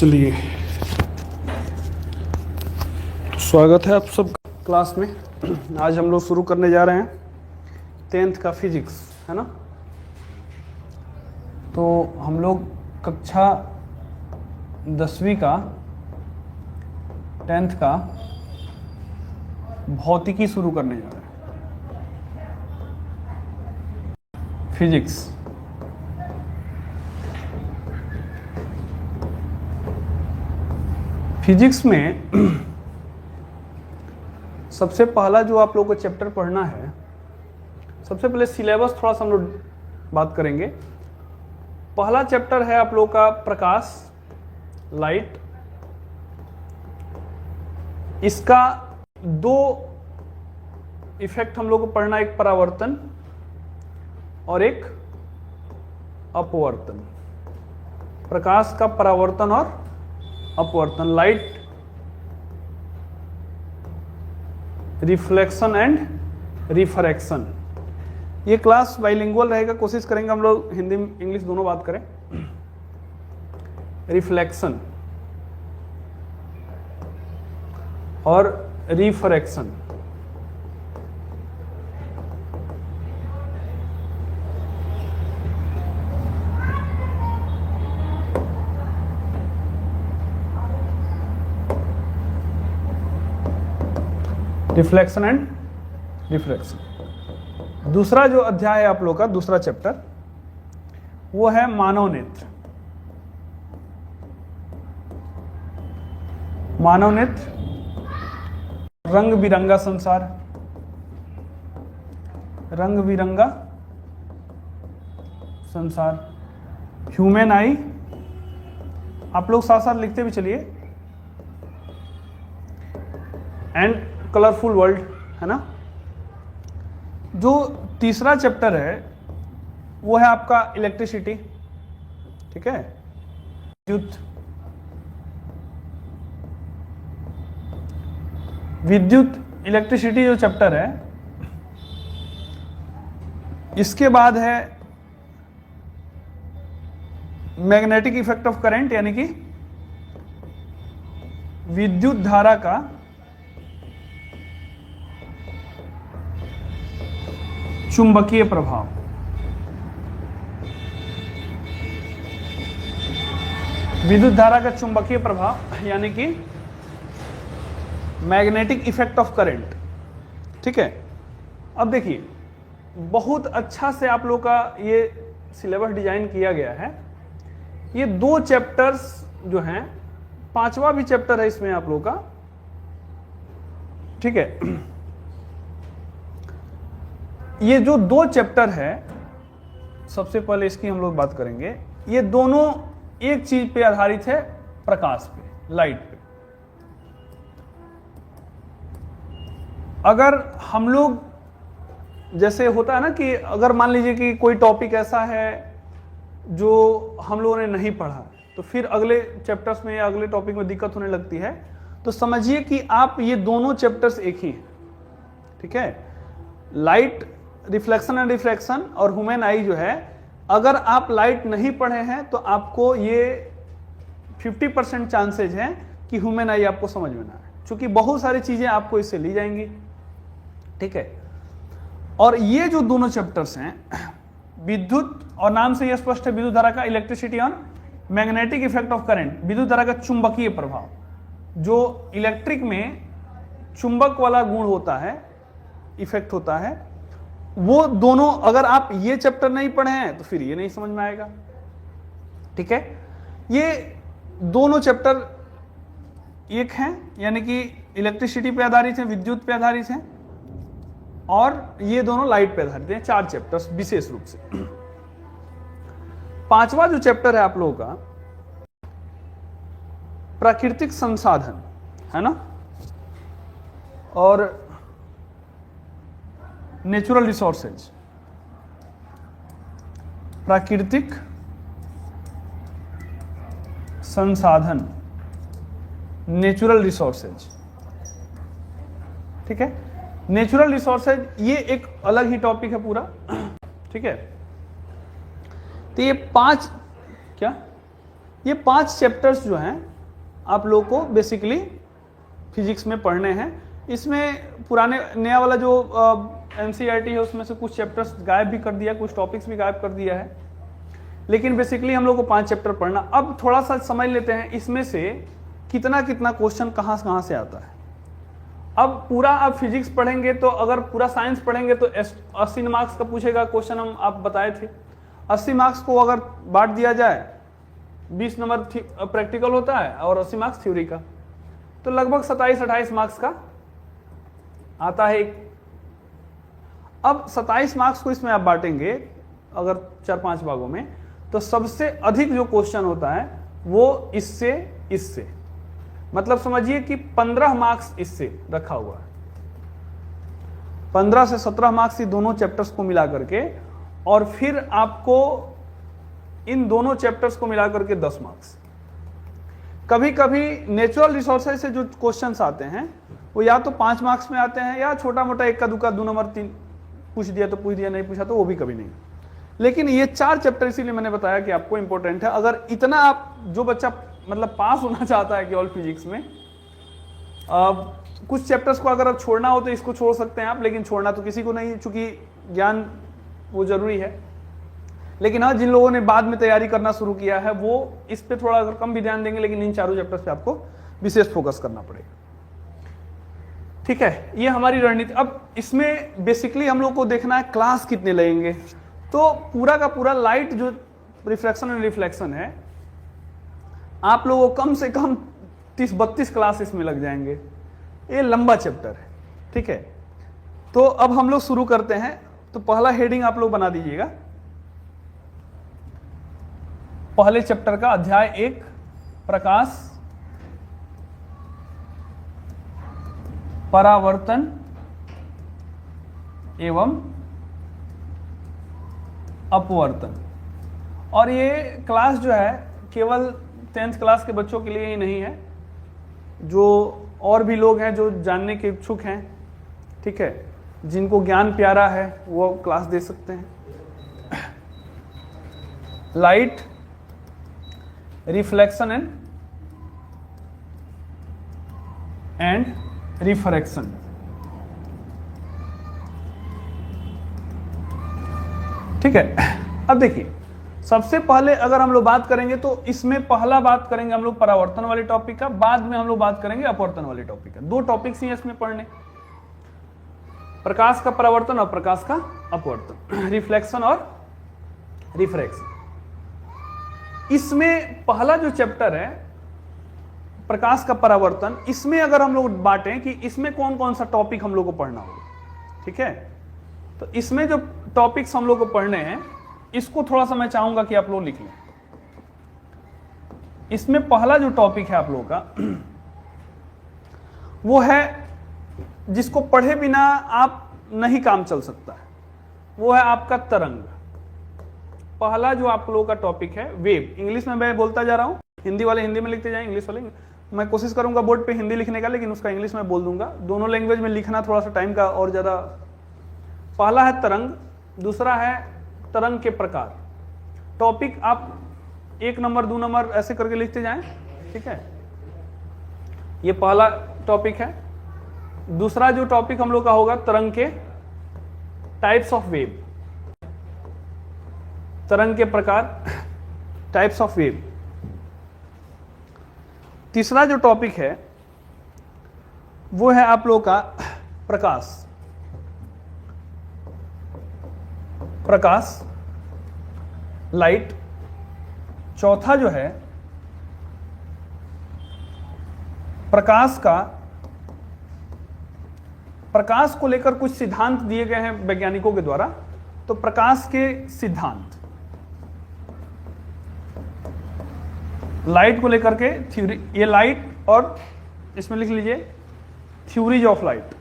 चलिए, स्वागत है आप सब क्लास में। आज हम लोग शुरू करने जा रहे हैं 10th का फिजिक्स, है ना। तो हम लोग कक्षा 10वीं का 10th का भौतिकी शुरू करने जा रहे हैं, फिजिक्स। फिजिक्स में सबसे पहला जो आप लोगों को चैप्टर पढ़ना है, सबसे पहले सिलेबस थोड़ा सा हम लोग बात करेंगे। पहला चैप्टर है आप लोगों का प्रकाश, लाइट। इसका दो इफेक्ट हम लोग को पढ़ना, एक परावर्तन और एक अपवर्तन। प्रकाश का परावर्तन और अपवर्तन, लाइट रिफ्लेक्शन एंड रिफ्रैक्शन। ये क्लास बाइलिंगुअल रहेगा, कोशिश करेंगे हम लोग हिंदी इंग्लिश दोनों बात करें। रिफ्लेक्शन और रिफ्रैक्शन। Reflection and refraction. दूसरा जो अध्याय है आप लोग का, दूसरा चैप्टर, वो है मानव नेत्र। मानव नेत्र, रंग बिरंगा संसार, रंग बिरंगा संसार, ह्यूमन आई। आप लोग साथ साथ लिखते भी चलिए, एंड कलरफुल वर्ल्ड, है ना। जो तीसरा चैप्टर है वो है आपका इलेक्ट्रिसिटी, ठीक है, विद्युत। विद्युत इलेक्ट्रिसिटी जो चैप्टर है, इसके बाद है मैग्नेटिक इफेक्ट ऑफ करंट, यानी कि विद्युत धारा का चुंबकीय प्रभाव। विद्युत धारा का चुंबकीय प्रभाव यानी कि मैग्नेटिक इफेक्ट ऑफ करंट, ठीक है। अब देखिए, बहुत अच्छा से आप लोग का ये सिलेबस डिजाइन किया गया है। ये दो चैप्टर्स जो हैं, पांचवा भी चैप्टर है इसमें आप लोग का, ठीक है। ये जो दो चैप्टर है, सबसे पहले इसकी हम लोग बात करेंगे। ये दोनों एक चीज पे आधारित है, प्रकाश पे, लाइट पे। अगर हम लोग, जैसे होता है ना कि अगर मान लीजिए कि कोई टॉपिक ऐसा है जो हम लोगों ने नहीं पढ़ा, तो फिर अगले चैप्टर्स में या अगले टॉपिक में दिक्कत होने लगती है। तो समझिए कि आप ये दोनों चैप्टर्स एक ही हैं, ठीक है। लाइट रिफ्लेक्शन एंड रिफ्रैक्शन और ह्यूमन आई जो है, अगर आप लाइट नहीं पढ़े हैं तो आपको ये 50% चांसेज हैं कि ह्यूमन आई आपको समझ में ना आए, क्योंकि बहुत सारी चीजें आपको इससे ली जाएंगी, ठीक है। और ये जो दोनों चैप्टर्स हैं, विद्युत, और नाम से यह स्पष्ट है, विद्युत धारा का electricity on magnetic effect of current, विद्युत धारा का चुंबकीय प्रभाव। जो इलेक्ट्रिक में चुंबक वाला गुण होता है, इफेक्ट होता है, वो दोनों अगर आप ये चैप्टर नहीं पढ़े हैं तो फिर ये नहीं समझ में आएगा, ठीक है। ये दोनों चैप्टर एक हैं, यानी कि इलेक्ट्रिसिटी पे आधारित हैं, विद्युत पे आधारित हैं, और ये दोनों लाइट पे आधारित हैं। 4 चैप्टर्स विशेष रूप से। पांचवा जो चैप्टर है आप लोगों का, प्राकृतिक संसाधन, है ना, और नेचुरल रिसोर्सेज। प्राकृतिक संसाधन, नेचुरल रिसोर्सेज, ठीक है। नेचुरल रिसोर्सेज ये एक अलग ही टॉपिक है पूरा, ठीक है। तो ये 5 चैप्टर्स जो हैं आप लोगों को बेसिकली फिजिक्स में पढ़ने हैं। इसमें पुराने नया वाला जो NCERT है उसमें से कुछ चैप्टर्स गायब भी कर दिया, कुछ टॉपिक्स भी गायब कर दिया है, लेकिन बेसिकली हम लोग को 5 चैप्टर पढ़ना। अब थोड़ा सा समझ लेते हैं इसमें से कितना कितना क्वेश्चन कहाँ से आता है। अब पूरा आप फिजिक्स पढ़ेंगे तो, अगर पूरा साइंस पढ़ेंगे तो 80 मार्क्स का पूछेगा क्वेश्चन, हम आप बताए थे। 80 मार्क्स को अगर बांट दिया जाए, 20 नंबर प्रैक्टिकल होता है और 80 मार्क्स थ्योरी का, तो लगभग 27-28 मार्क्स का आता है एक। अब 27 मार्क्स को इसमें आप बांटेंगे अगर 4-5 भागों में, तो सबसे अधिक जो क्वेश्चन होता है वो इससे मतलब समझिए कि 15 मार्क्स इससे रखा हुआ है। 15 से 17 मार्क्स ये दोनों चैप्टर्स को मिला करके, और फिर आपको इन दोनों चैप्टर्स को मिला करके 10 मार्क्स। कभी कभी नेचुरल रिसोर्सेज से जो क्वेश्चंस आते हैं वो या तो 5 मार्क्स में आते हैं, या छोटा मोटा 1 का 2 का 2 नंबर 3 पूछ दिया तो पूछ दिया, नहीं पूछा तो वो भी कभी नहीं। लेकिन ये 4 चैप्टर इसीलिए मैंने बताया कि आपको इंपॉर्टेंट है। अगर इतना आप, जो बच्चा मतलब पास होना चाहता है केवल फिजिक्स में, कुछ चैप्टर्स को अगर आप छोड़ना हो तो इसको छोड़ सकते हैं आप, लेकिन छोड़ना तो किसी को नहीं, चूंकि ज्ञान वो जरूरी है। लेकिन हाँ, जिन लोगों ने बाद में तैयारी करना शुरू किया है वो इस पे थोड़ा अगर कम भी ध्यान देंगे, लेकिन इन चारों चैप्टर्स पे आपको विशेष फोकस करना पड़ेगा। ठीक है, ये हमारी रणनीति। अब इसमें बेसिकली हम लोग को देखना है क्लास कितने लगेंगे। तो पूरा का पूरा लाइट जो रिफ्रैक्शन एंड रिफ्लेक्शन है, आप लोगों को कम से कम 30-32 क्लास इसमें लग जाएंगे। ये लंबा चैप्टर है। ठीक है, तो अब हम लोग शुरू करते हैं। तो पहला हेडिंग आप लोग बना दीजिएगा, पहले चैप्टर का अध्याय 1, प्रकाश, परावर्तन एवं अपवर्तन। और ये क्लास जो है केवल 10th क्लास के बच्चों के लिए ही नहीं है, जो और भी लोग हैं जो जानने के इच्छुक हैं, ठीक है, जिनको ज्ञान प्यारा है वो क्लास दे सकते हैं। Light, reflection and refraction. ठीक है, अब देखिए, सबसे पहले अगर हम लोग बात करेंगे तो इसमें पहला बात करेंगे हम लोग परावर्तन वाले टॉपिक का, बाद में हम लोग बात करेंगे अपवर्तन वाले टॉपिक का। 2 टॉपिक्स ही हैं इसमें पढ़ने, प्रकाश का परावर्तन और प्रकाश का अपवर्तन, रिफ्लेक्शन और रिफ्रैक्शन। इसमें पहला जो चैप्टर है प्रकाश का परावर्तन, इसमें अगर हम लोग बांटें कि इसमें कौन कौन सा टॉपिक हम लोग को पढ़ना होगा, ठीक है, तो इसमें जो टॉपिक्स हम लोग को पढ़ने हैं इसको थोड़ा सा मैं चाहूंगा कि आप लोग लिख लें। इसमें पहला जो टॉपिक है आप लोगों का वो है जिसको पढ़े बिना आप नहीं काम चल सकता है, वो है आपका तरंग। पहला जो आप लोगों का टॉपिक है वेव। इंग्लिश में मैं बोलता जा रहा हूं, हिंदी वाले हिंदी में लिखते जाएं, इंग्लिश वाले मैं कोशिश करूंगा बोर्ड पे हिंदी लिखने का, लेकिन उसका इंग्लिश में बोल दूंगा। दोनों लैंग्वेज में लिखना थोड़ा सा टाइम का और ज्यादा। पहला है तरंग, दूसरा है तरंग के प्रकार। टॉपिक आप 1 नंबर 2 नंबर ऐसे करके लिखते जाएं, ठीक है। ये पहला टॉपिक है। दूसरा जो टॉपिक हम लोग का होगा तरंग के टाइप्स ऑफ वेव, तरंग के प्रकार, टाइप्स ऑफ वेव। तीसरा जो टॉपिक है वो है आप लोग का प्रकाश, प्रकाश, लाइट। चौथा जो है प्रकाश का, प्रकाश को लेकर कुछ सिद्धांत दिए गए हैं वैज्ञानिकों के द्वारा, तो प्रकाश के सिद्धांत। लाइट को लेकर के थ्योरी, ये लाइट, और इसमें लिख लीजिए थ्योरीज ऑफ लाइट,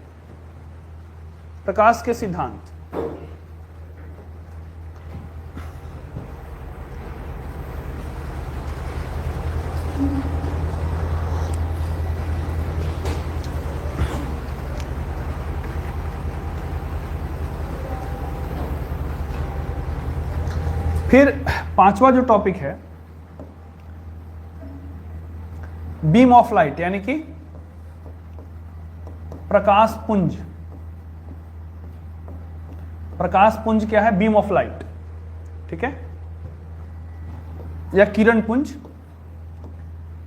प्रकाश के सिद्धांत। फिर 5वां जो टॉपिक है बीम ऑफ लाइट यानी कि प्रकाश पुंज। प्रकाश पुंज क्या है? बीम ऑफ लाइट, ठीक है, या किरण पुंज,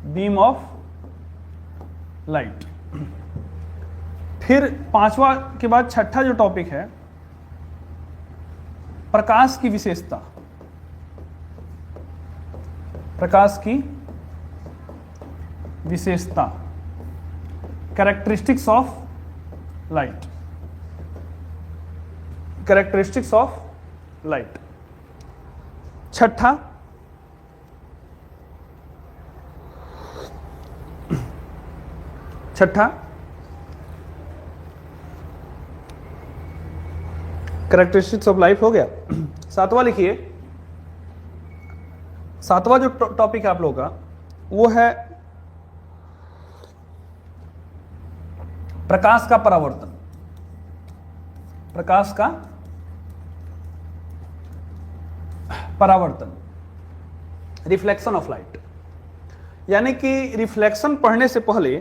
बीम ऑफ लाइट। फिर पांचवा के बाद छठा जो टॉपिक है, प्रकाश की विशेषता। प्रकाश की विशेषता, characteristics of light. Characteristics of light. छठा कैरेक्टरिस्टिक्स ऑफ लाइट हो गया। सातवां लिखिए, सातवां जो टॉपिक है आप लोगों का वो है प्रकाश का परावर्तन। प्रकाश का परावर्तन, रिफ्लेक्शन ऑफ लाइट। यानी कि रिफ्लेक्शन पढ़ने से पहले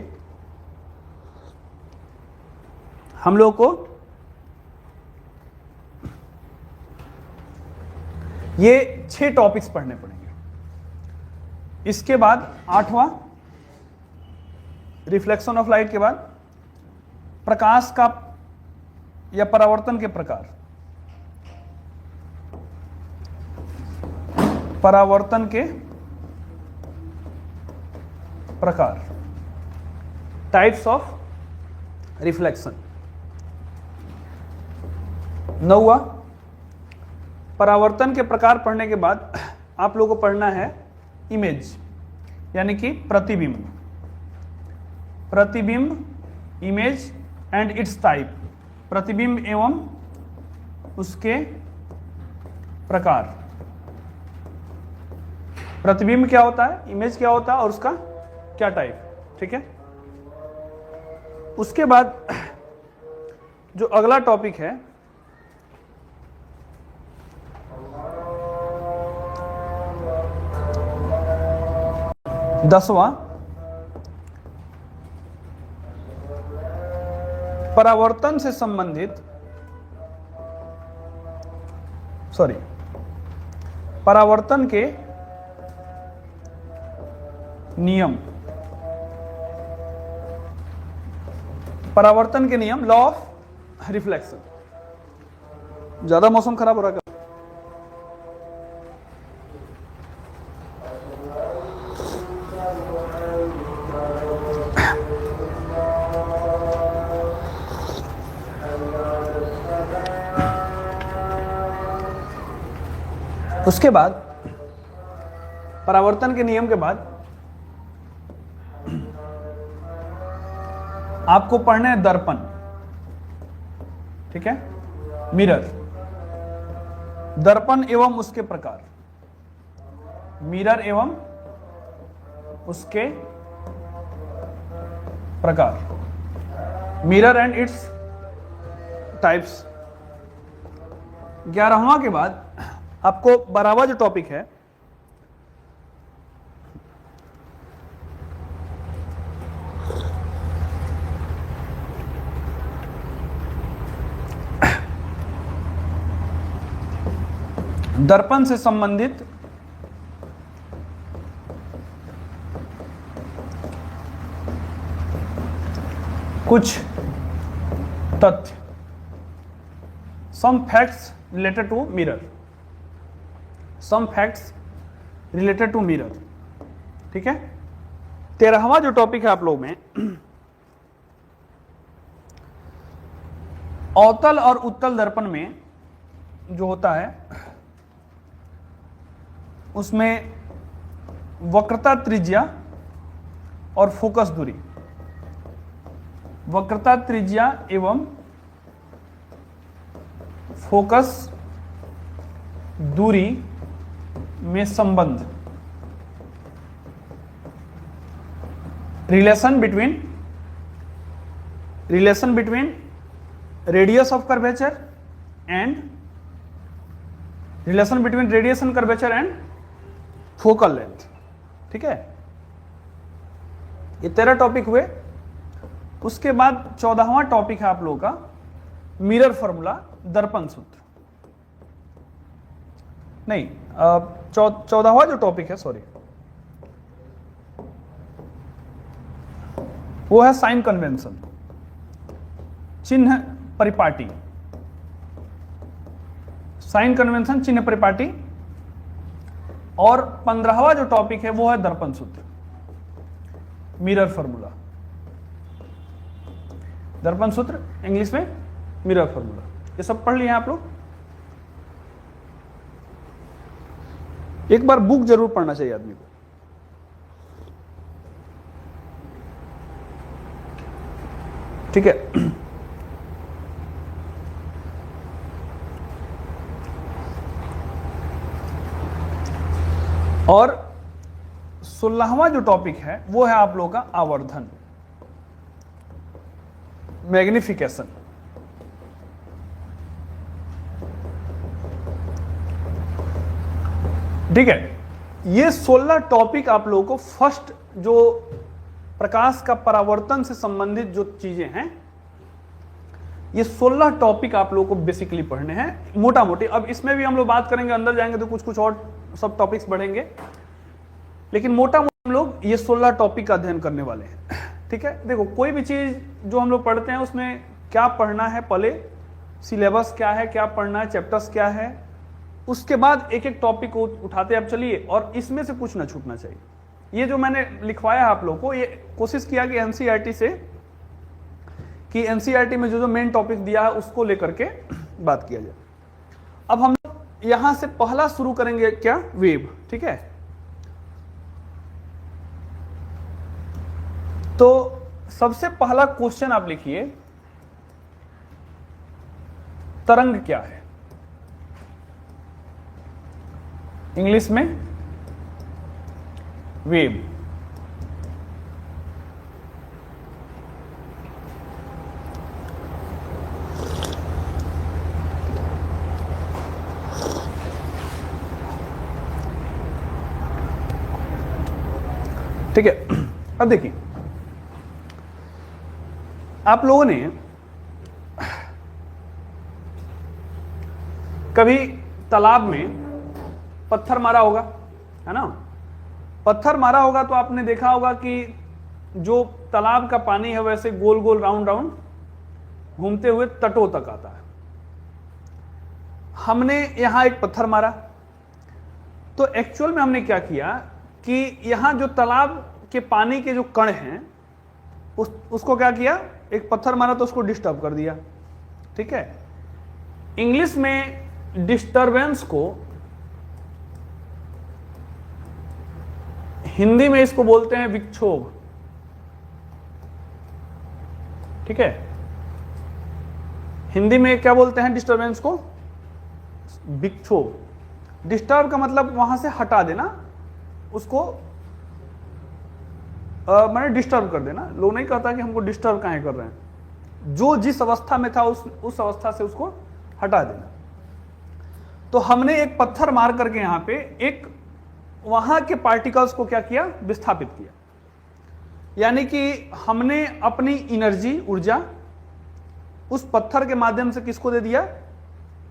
हम लोग को ये 6 टॉपिक्स पढ़ने पड़ेंगे। इसके बाद 8वां रिफ्लेक्शन ऑफ लाइट के बाद प्रकाश का या परावर्तन के प्रकार। परावर्तन के प्रकार, टाइप्स ऑफ रिफ्लेक्शन। 9वां परावर्तन के प्रकार पढ़ने के बाद आप लोगों को पढ़ना है इमेज यानी कि प्रतिबिंब। प्रतिबिंब, इमेज एंड इट्स टाइप। प्रतिबिंब एवं उसके प्रकार। प्रतिबिंब क्या होता है, इमेज क्या होता है और उसका क्या टाइप, ठीक है। उसके बाद जो अगला टॉपिक है दसवां, परावर्तन से संबंधित परावर्तन के नियम। परावर्तन के नियम, लॉ ऑफ रिफ्लेक्शन। ज्यादा मौसम खराब हो रहा है। उसके बाद परावर्तन के नियम के बाद आपको पढ़ना है दर्पण, ठीक है, मिरर। दर्पण एवं उसके प्रकार। मिरर एवं उसके प्रकार, मिरर एंड इट्स टाइप्स। 11वां के बाद आपको 12वां जो टॉपिक है दर्पण से संबंधित कुछ तथ्य, some facts related to mirror. Some facts related to mirror, ठीक है। 13वां जो टॉपिक है आप लोग में अवतल और उत्तल दर्पण में जो होता है उसमें वक्रता त्रिज्या और फोकस दूरी। वक्रता त्रिज्या एवं फोकस दूरी में संबंध, relation between radius of curvature and relation between radiation curvature and focal length, ठीक है। ये 13 टॉपिक हुए। उसके बाद 14वां टॉपिक है आप लोगों का मिरर फॉर्मूला, दर्पण सूत्र। नहीं, 14वां जो टॉपिक है, सॉरी, वो है साइन कन्वेंशन, चिन्ह परिपाटी। साइन कन्वेंशन, चिन्ह परिपाटी। और 15वां जो टॉपिक है वो है दर्पण सूत्र, मिरर फॉर्मूला। दर्पण सूत्र इंग्लिश में मिरर फॉर्मूला। ये सब पढ़ लिए आप लोग। एक बार बुक जरूर पढ़ना चाहिए आदमी को। ठीक है। और 16वां जो टॉपिक है वो है आप लोगों का आवर्धन, मैग्निफिकेशन। ठीक है। ये 16 टॉपिक आप लोगों को फर्स्ट जो प्रकाश का परावर्तन से संबंधित जो चीजें हैं, ये 16 टॉपिक आप लोगों को बेसिकली पढ़ने हैं मोटा मोटी। अब इसमें भी हम लोग बात करेंगे, अंदर जाएंगे तो कुछ कुछ और सब टॉपिक्स बढ़ेंगे, लेकिन मोटा मोटा हम लोग ये 16 टॉपिक का अध्ययन करने वाले हैं। ठीक है। देखो, कोई भी चीज जो हम लोग पढ़ते हैं उसमें क्या पढ़ना है, पहले सिलेबस क्या है, क्या पढ़ना है, चैप्टर्स क्या है, उसके बाद एक एक टॉपिक को उठाते आप चलिए, और इसमें से कुछ ना छूटना चाहिए। ये जो मैंने लिखवाया आप लोगों को, ये कोशिश किया कि एनसीईआरटी से, कि एनसीईआरटी में जो मेन टॉपिक दिया है उसको लेकर के बात किया जाए। अब हम लोग यहां से पहला शुरू करेंगे, क्या, वेव। ठीक है। तो सबसे पहला क्वेश्चन आप लिखिए, तरंग क्या है इंग्लिश में? वेव। ठीक है। अब देखिए, आप लोगों ने कभी तालाब में पत्थर मारा होगा, है ना? पत्थर मारा होगा तो आपने देखा होगा कि जो तालाब का पानी है वैसे गोल गोल राउंड राउंड घूमते हुए तटों तक आता है। हमने यहां एक पत्थर मारा, तो एक्चुअल में हमने क्या किया कि यहां जो तालाब के पानी के जो कण हैं उसको क्या किया, एक पत्थर मारा तो उसको डिस्टर्ब कर दिया। ठीक है। इंग्लिश में डिस्टरबेंस को हिंदी में इसको बोलते हैं विक्षोभ। ठीक है। हिंदी में क्या बोलते हैं डिस्टरबेंस को? विक्षोभ। डिस्टर्ब का मतलब वहां से हटा देना, उसको मैंने डिस्टर्ब कर देना। लोग नहीं कहता कि हमको डिस्टर्ब काहे कर रहे हैं, जो जिस अवस्था में था उस अवस्था से उसको हटा देना। तो हमने एक पत्थर मार करके यहां पे एक वहां के पार्टिकल्स को क्या किया, विस्थापित किया। यानी कि हमने अपनी एनर्जी, ऊर्जा उस पत्थर के माध्यम से किसको दे दिया,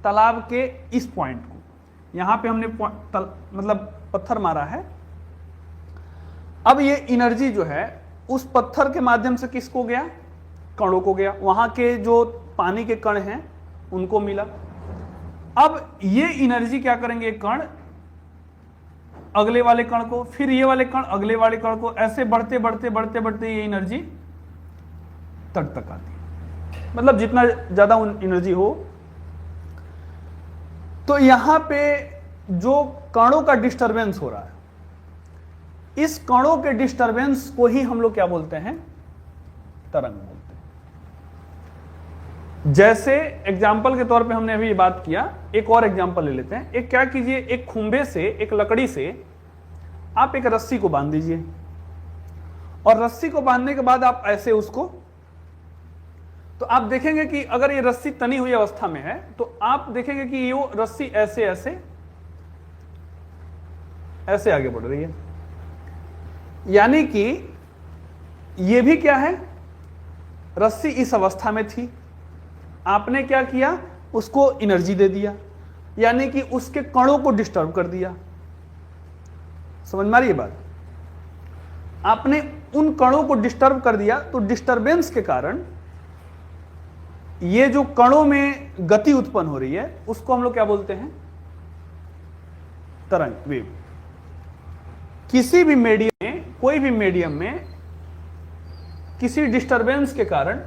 तालाब के इस पॉइंट को। यहां पे हमने मतलब पत्थर मारा है। अब ये एनर्जी जो है उस पत्थर के माध्यम से किसको गया, कणों को गया। वहां के जो पानी के कण हैं उनको मिला। अब ये एनर्जी क्या करेंगे, कण अगले वाले कण को, फिर ये वाले कण अगले वाले कण को, ऐसे बढ़ते बढ़ते बढ़ते बढ़ते ये एनर्जी तट तक आती है। मतलब जितना ज्यादा एनर्जी हो। तो यहां पे जो कणों का डिस्टरबेंस हो रहा है, इस कणों के डिस्टरबेंस को ही हम लोग क्या बोलते हैं, तरंग बोलते हैं। जैसे एग्जाम्पल के तौर पे हमने अभी ये बात किया, एक और एग्जाम्पल ले लेते हैं। एक क्या कीजिए, एक खुंबे से, एक लकड़ी से आप एक रस्सी को बांध दीजिए, और रस्सी को बांधने के बाद आप ऐसे उसको, तो आप देखेंगे कि अगर ये रस्सी तनी हुई अवस्था में है तो आप देखेंगे कि ये रस्सी ऐसे ऐसे ऐसे आगे बढ़ रही है। यानी कि ये भी क्या है, रस्सी इस अवस्था में थी, आपने क्या किया, उसको एनर्जी दे दिया, यानी कि उसके कणों को डिस्टर्ब कर दिया। समझ में आ रही है बात? आपने उन कणों को डिस्टर्ब कर दिया, तो डिस्टरबेंस के कारण ये जो कणों में गति उत्पन्न हो रही है उसको हम लोग क्या बोलते हैं, तरंग, वेव। किसी भी मीडियम में, कोई भी मीडियम में किसी डिस्टरबेंस के कारण,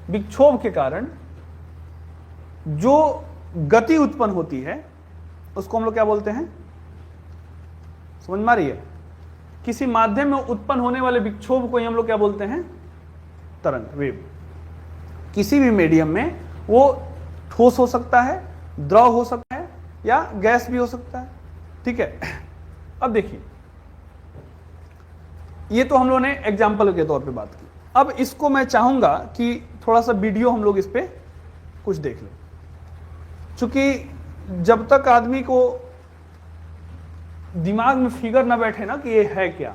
विक्षोभ के कारण जो गति उत्पन्न होती है उसको हम लोग क्या बोलते हैं, समझ में आ रही है? किसी माध्यम में उत्पन्न होने वाले विक्षोभ को ही हम लोग क्या बोलते हैं, तरंग, वेव। किसी भी मीडियम में वो ठोस हो सकता है, द्रव हो सकता है, या गैस भी हो सकता है। ठीक है, अब देखिए, ये तो हम लोगों ने एग्जाम्पल के तौर पे बात की। अब इसको मैं चाहूंगा कि थोड़ा सा वीडियो हम लोग इस पे कुछ देख लें, क्योंकि जब तक आदमी को दिमाग में फिगर ना बैठे ना कि ये है क्या।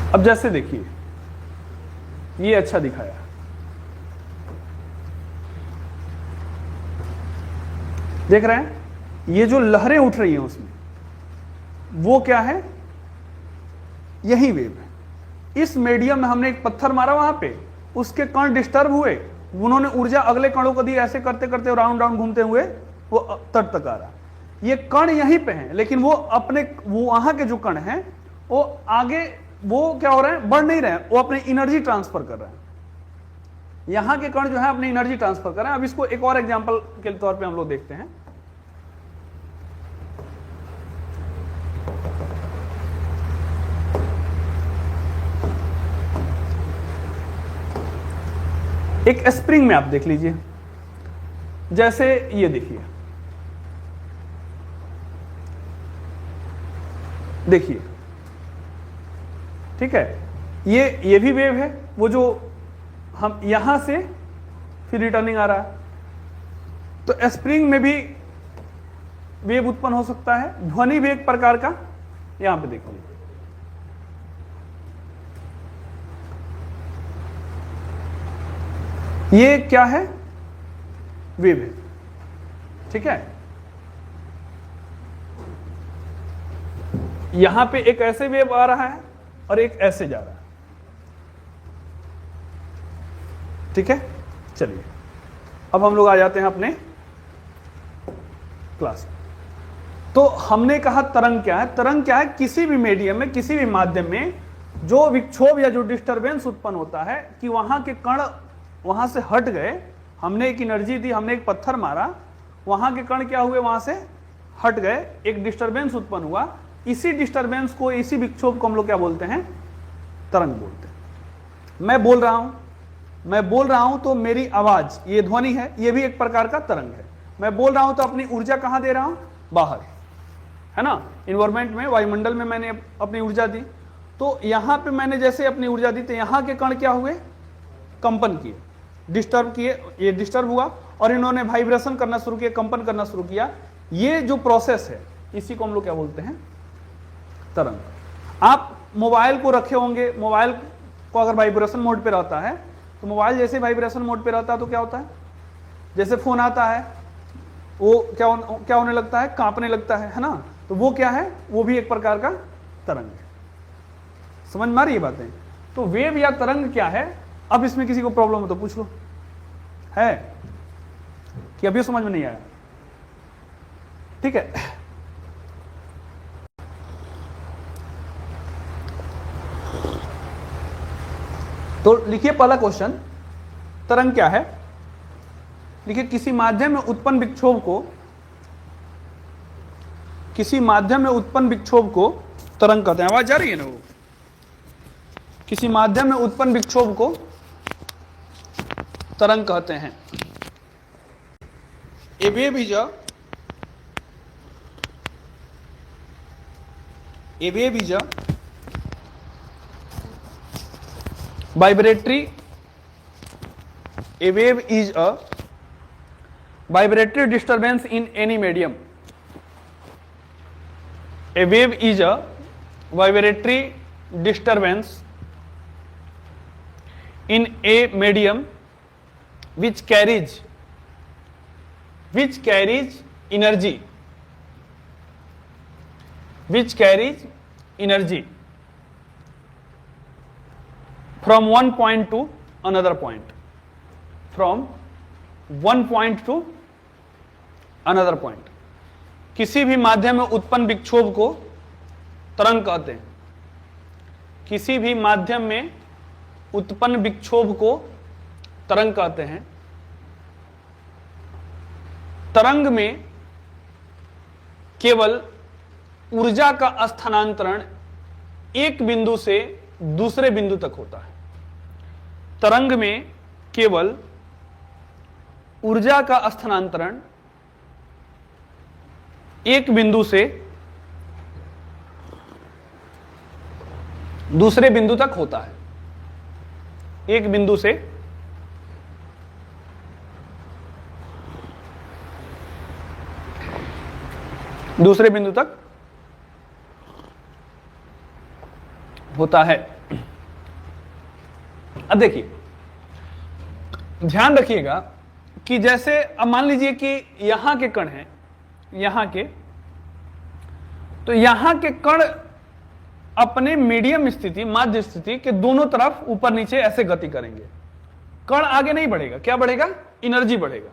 अब जैसे देखिए, ये अच्छा दिखाया, देख रहे हैं, ये जो लहरें उठ रही हैं उसमें, वो क्या है, यही वेव है। इस मीडियम में हमने एक पत्थर मारा, वहां पे उसके कण डिस्टर्ब हुए, उन्होंने ऊर्जा अगले कणों को दी, ऐसे करते करते राउंड राउंड घूमते हुए वो तट तक आ रहा। ये कण यहीं पे हैं, लेकिन वो अपने, वो वहां के जो कण हैं वो आगे, वो क्या हो रहे हैं, बढ़ नहीं रहे हैं, वो अपनी एनर्जी ट्रांसफर कर रहे हैं। यहां के कण जो है अपनी एनर्जी ट्रांसफर कर रहे हैं। अब इसको एक और एग्जांपल के तौर पे हम लोग देखते हैं। एक स्प्रिंग में आप देख लीजिए, जैसे ये देखिए, देखिए, ठीक है, ये भी वेव है, वो जो हम यहां से फिर रिटर्निंग आ रहा है। तो स्प्रिंग में भी वेव उत्पन्न हो सकता है, ध्वनि भी एक प्रकार का, यहां पे देखिए, ये क्या है, वेव है। ठीक है, यहां पे एक ऐसे वेव आ रहा है और एक ऐसे जा रहा है। ठीक है, चलिए अब हम लोग आ जाते हैं अपने क्लास में। तो हमने कहा तरंग क्या है। तरंग क्या है, किसी भी मीडियम में, किसी भी माध्यम में जो विक्षोभ या जो डिस्टरबेंस उत्पन्न होता है कि वहां के कण वहां से हट गए, हमने एक एनर्जी दी, हमने एक पत्थर मारा, वहां के कण क्या हुए, वहां से हट गए, एक डिस्टरबेंस उत्पन्न हुआ। इसी डिस्टरबेंस को, इसी विक्षोभ को हम लोग क्या बोलते हैं, तरंग बोलते हैं। मैं बोल रहा हूं तो मेरी आवाज, ये ध्वनि है, ये भी एक प्रकार का तरंग है। मैं बोल रहा हूं तो अपनी ऊर्जा कहां दे रहा हूं, बाहर, है ना, इन्वायरमेंट में, वायुमंडल में मैंने अपनी ऊर्जा दी। तो यहां पे मैंने जैसे अपनी ऊर्जा दी, तो यहां के कण क्या हुए, कंपन किए, डिस्टर्ब किए, ये डिस्टर्ब हुआ और इन्होंने वाइब्रेशन करना शुरू किया, कंपन करना शुरू किया। ये जो प्रोसेस है, इसी को हम लोग क्या बोलते हैं, तरंग। आप मोबाइल को रखे होंगे, मोबाइल को अगर वाइब्रेशन मोड पे रहता है, तो मोबाइल जैसे वाइब्रेशन मोड पे रहता है तो क्या होता है, जैसे फोन आता है वो क्या होने लगता है, कांपने लगता है ना। तो वो क्या है, वो भी एक प्रकार का तरंग है। समझ में आ रही है बातें? तो वेव या तरंग क्या है, अब इसमें किसी को प्रॉब्लम हो तो पूछ लो, है कि अभी समझ में नहीं आया? ठीक है, तो लिखिए पहला क्वेश्चन, तरंग क्या है। लिखिए, किसी माध्यम में उत्पन्न विक्षोभ को, किसी माध्यम में उत्पन्न विक्षोभ को तरंग कहते हैं। आवाज जा रही है ना? वो किसी माध्यम में उत्पन्न विक्षोभ को तरंग कहते हैं। A wave is a A wave is a vibratory. A wave is a vibratory disturbance in any medium. A wave is a vibratory disturbance in a medium which carries energy, from one point to another point, किसी भी माध्यम में उत्पन्न विक्षोभ को तरंग कहते हैं। किसी भी माध्यम में उत्पन्न विक्षोभ को तरंग कहते हैं। तरंग में केवल ऊर्जा का स्थानांतरण एक बिंदु से दूसरे बिंदु तक होता है। तरंग में केवल ऊर्जा का स्थानांतरण एक बिंदु से दूसरे बिंदु तक होता है। एक बिंदु से दूसरे बिंदु तक होता है। अब देखिए, ध्यान रखिएगा कि जैसे अब मान लीजिए कि यहां के कण हैं, यहां के, तो यहां के कण अपने मीडियम स्थिति, माध्य स्थिति के दोनों तरफ ऊपर नीचे ऐसे गति करेंगे। कण आगे नहीं बढ़ेगा, क्या बढ़ेगा? एनर्जी बढ़ेगा।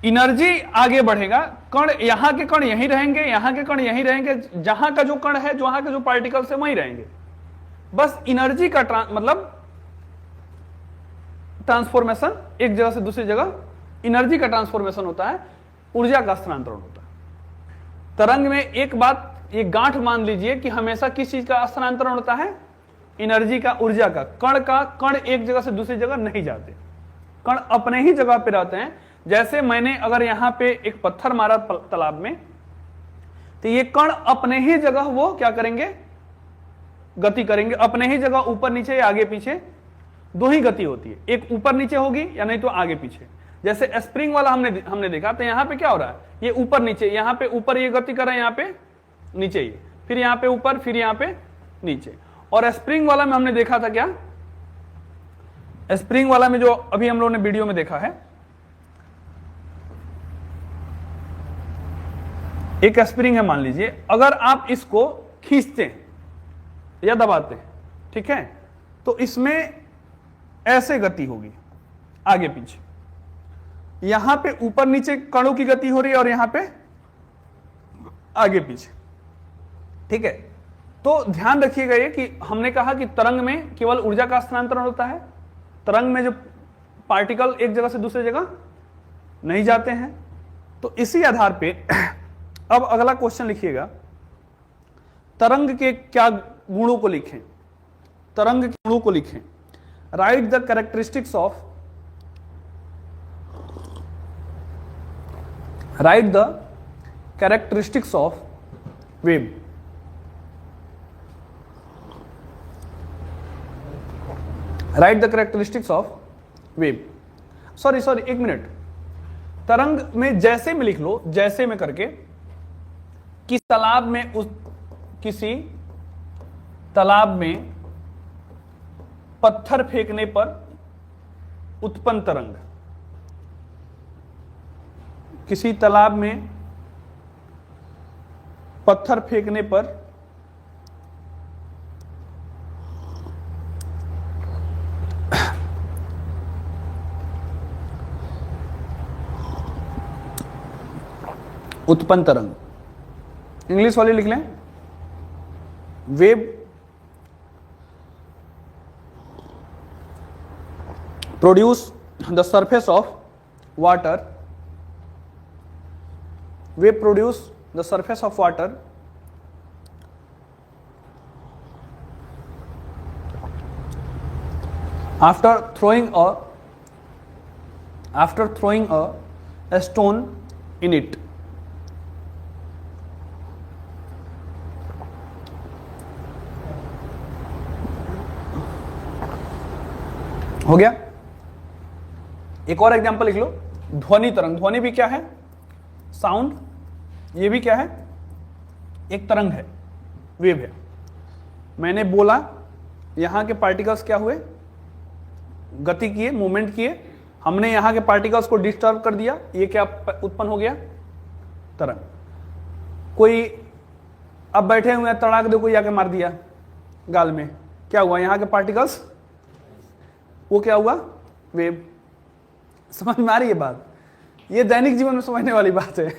एनर्जी आगे बढ़ेगा। कण, यहां के कण यहीं रहेंगे, यहां के कण यहीं रहेंगे, जहां का जो कण है, जहां के जो पार्टिकल्स है वहीं रहेंगे। बस एनर्जी का मतलब ट्रांसफॉर्मेशन, एक जगह से दूसरी जगह एनर्जी का ट्रांसफॉर्मेशन होता है, ऊर्जा का स्थानांतरण होता है। तरंग में एक बात, ये गांठ मान लीजिए कि हमेशा किस चीज का स्थानांतरण होता है? एनर्जी का, ऊर्जा का। कण एक जगह से दूसरी जगह नहीं जाते, कण अपने ही जगह पे रहते हैं। जैसे मैंने अगर यहां पे एक पत्थर मारा तालाब में, तो ये कण अपने ही जगह वो क्या करेंगे? गति करेंगे अपने ही जगह, ऊपर नीचे या आगे पीछे। दो ही गति होती है, एक ऊपर नीचे होगी या नहीं तो आगे पीछे। जैसे स्प्रिंग वाला हमने देखा, तो यहां पे क्या हो रहा है? ये ऊपर नीचे, यहां पे ऊपर ये गति कर रहा है, यहां पे नीचे ये, फिर यहां पे ऊपर, फिर यहां पे नीचे। और स्प्रिंग वाला में हमने देखा था क्या? स्प्रिंग वाला में जो अभी हम लोगों ने वीडियो में देखा है, एक स्प्रिंग है मान लीजिए, अगर आप इसको खींचते हैं या दबाते हैं, ठीक है, तो इसमें ऐसे गति होगी आगे पीछे। यहां पे ऊपर नीचे कणों की गति हो रही है और यहां पे आगे पीछे, ठीक है। तो ध्यान रखिएगा ये कि हमने कहा कि तरंग में केवल ऊर्जा का स्थानांतरण होता है। तरंग में जो पार्टिकल एक जगह से दूसरी जगह नहीं जाते हैं। तो इसी आधार पे अब अगला क्वेश्चन लिखिएगा, तरंग के क्या गुणों को लिखें? तरंग के गुणों को लिखें। Right the characteristics of, right the characteristics of wave. Right the characteristics of wave. Sorry एक मिनट, तरंग में जैसे में लिख लो, जैसे में करके, किस तालाब में, किसी तालाब में पत्थर फेंकने पर उत्पन्न तरंग। किसी तालाब में पत्थर फेंकने पर उत्पन्न तरंग। इंग्लिश वाली लिख लें, wave produce the surface of water, wave produce the surface of water after throwing a stone in it. हो गया। एक और एग्जांपल लिख लो, ध्वनि तरंग। ध्वनि भी क्या है? साउंड। ये भी क्या है? एक तरंग है, वेव है। मैंने बोला, यहां के पार्टिकल्स क्या हुए? गति किए, मूवमेंट किए, हमने यहां के पार्टिकल्स को डिस्टर्ब कर दिया, ये क्या उत्पन्न हो गया? तरंग। कोई अब बैठे हुए हैं, तड़ाक दे कोई आके मार दिया गाल में, क्या हुआ? यहां के पार्टिकल्स, वो क्या हुआ? वेव। समझ में आ रही है बात? ये दैनिक जीवन में समझने वाली बात है।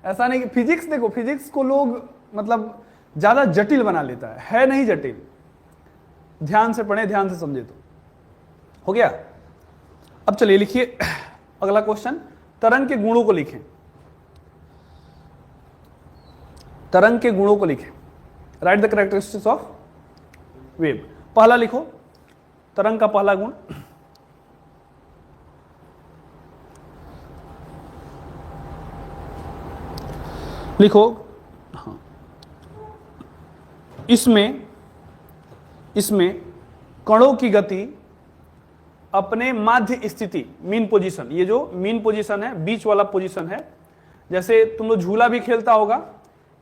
ऐसा नहीं कि फिजिक्स, देखो फिजिक्स को लोग मतलब ज्यादा जटिल बना लेता है नहीं जटिल। ध्यान से पढ़े, ध्यान से समझे तो हो गया। अब चलिए लिखिए अगला क्वेश्चन, तरंग के गुणों को लिखें। तरंग के गुणों को लिखें। Right the characteristics of wave. पहला लिखो, तरंग का पहला गुण। लिखो, हाँ, इसमें कणों की गति अपने माध्य स्थिति, मीन पोजीशन, ये जो मीन पोजीशन है, बीच वाला पोजीशन है। जैसे तुम लोग झूला भी खेलता होगा,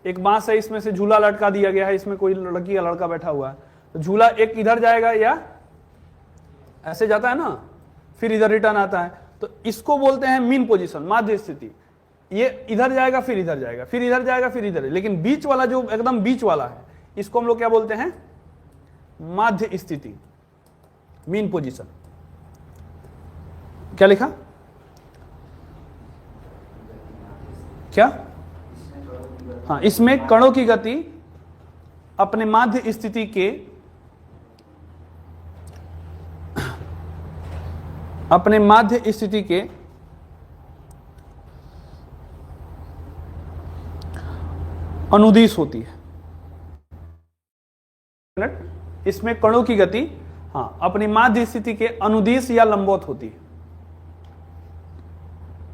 एक बांस है, इसमें से झूला लटका दिया गया है, इसमें कोई लड़की या लड़का बैठा हुआ है, तो झूला एक इधर जाएगा या ऐसे जाता है ना, फिर इधर रिटर्न आता है, तो इसको बोलते हैं मीन पोजीशन, माध्य स्थिति। ये इधर जाएगा, फिर इधर जाएगा, फिर इधर जाएगा, फिर इधर, लेकिन बीच वाला जो एकदम बीच वाला है, इसको हम लोग क्या बोलते हैं? माध्य स्थिति, मीन पोजीशन। क्या लिखा? क्या? हाँ, इसमें कणों की गति अपने माध्य स्थिति के अनुदिश होती है। इसमें कणों की गति, हाँ, अपनी माध्य स्थिति के अनुदिश या लंबवत होती है।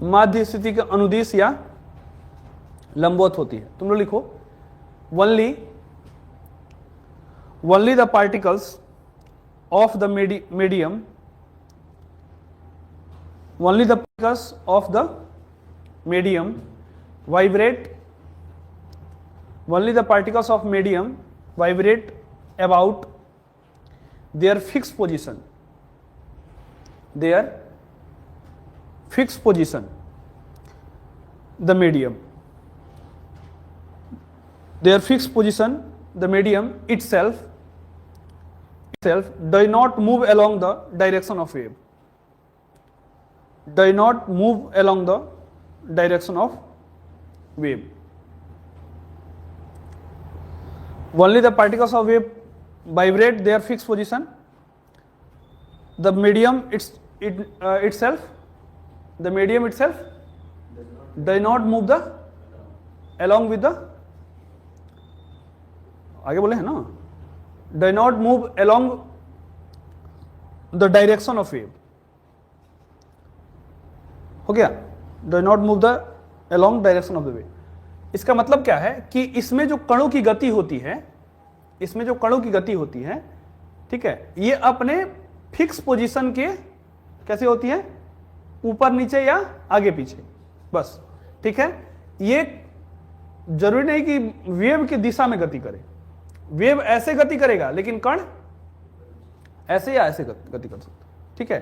माध्य स्थिति के अनुदिश या लंबवत होती है। तुम लोग लिखो, only the particles of the medium, only the particles of the medium vibrate, only the particles of medium vibrate about their fixed position, their fixed position, the medium, their fixed position, the medium itself does not move along the direction of wave, does not move along the direction of wave. Only the particles of wave vibrate their fixed position, the medium itself, the medium itself does not move the along with the, आगे बोले हैं ना, does not move along the direction of wave। हो गया? does not move the along direction of the wave। इसका मतलब क्या है कि इसमें जो कणों की गति होती है, इसमें जो कणों की गति होती है, ठीक है, ये अपने फिक्स पोजीशन के कैसे होती है? ऊपर नीचे या आगे पीछे, बस। ठीक है, ये जरूरी नहीं कि वेव की दिशा में गति करे। वेव ऐसे गति करेगा, लेकिन कण ऐसे या ऐसे गति कर सकता। ठीक है,